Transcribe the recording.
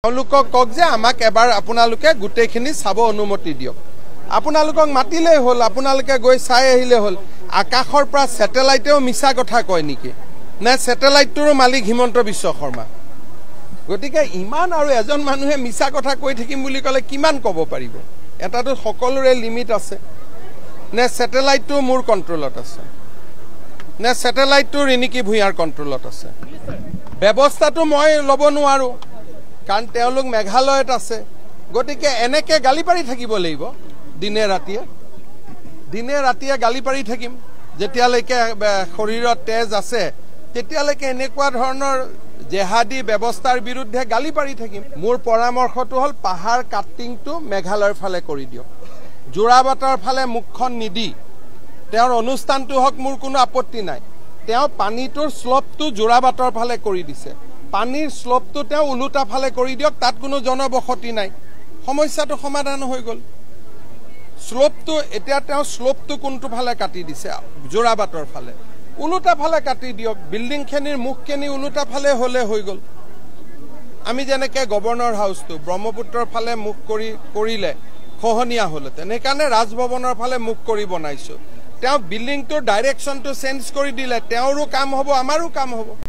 তেওঁলোকক কক যে আমাক এবাৰ আপোনালোকে গুটেখিনি চাব অনুমতি দিয়ক। আপোনালোকক মাতিলে হল, আপোনালোকে গৈ চাই আহিলে হল। আকাশৰ পৰা স্যাটেলাইটেও মিছা কথা কয় নেকি? না স্যাটেলাইটৰ মালিক হিমন্ত বিশ্ব শৰ্মা। গতিকে ইমান আৰু এজন মানুহে মিছা কথা কৈ থাকিম বুলি কলে কিমান কব পাৰিব? এটাতো সকলোৰে লিমিট আছে। নে স্যাটেলাইটটো মোৰ কন্ট্ৰোলত আছে, নে স্যাটেলাইটটো ৰিনিকি ভূঞাৰ কন্ট্ৰোলত আছে। ব্যৱস্থাটো মই ল'ব নোৱাৰো, কাৰণ তেওঁলোক মেঘালয়ত আছে। গতিকে এনেকে গালি পাৰি থাকিব লাগিব দিনে ৰাতিয়ে গালি পাৰি থাকিম। যেতিয়ালৈকে শৰীৰত তেজ আছে তেতিয়ালৈকে এনেকুৱা ধৰণৰ জেহাদী ব্যৱস্থাৰ বিৰুদ্ধে গালি পাৰি থাকিম। মোৰ পৰামৰ্শটো হ'ল পাহাৰ কাটিংটো মেঘালয়ৰ ফালে কৰি দিয়ক। জোৰাবাটৰ ফালে মুখখন নিদি তেওঁৰ অনুষ্ঠানটো হওক, মোৰ কোনো আপত্তি নাই। তেওঁ পানীটোৰ শ্লপটো জোৰাবাটৰ ফালে কৰি দিছে, পানীৰ শ্লপটো তেওঁ উলুটা ফালে কৰি দিয়ক। তাত কোনো জনবসতি নাই, সমস্যাটো সমাধান হৈ গ'ল। শ্লপটো এতিয়া তেওঁ শ্লপটো কোনটো ফালে কাটি দিছে? জোৰাবাটৰ ফালে। উলুটা ফালে কাটি দিয়ক, বিল্ডিংখিনিৰ মুখখিনি উলুটা ফালে হলে হৈ গ'ল। আমি যেনেকে গভৰ্ণৰ হাউচটো ব্ৰহ্মপুত্ৰৰ ফালে মুখ কৰিলে খহনীয়া হলহেঁতেন, সেইকাৰণে ৰাজভৱনৰ ফালে মুখ কৰি বনাইছো। তেওঁ বিল্ডিংটোৰ ডাইৰেকশ্যনটো চেঞ্জ কৰি দিলে তেওঁৰো কাম হ'ব, আমাৰো কাম হ'ব।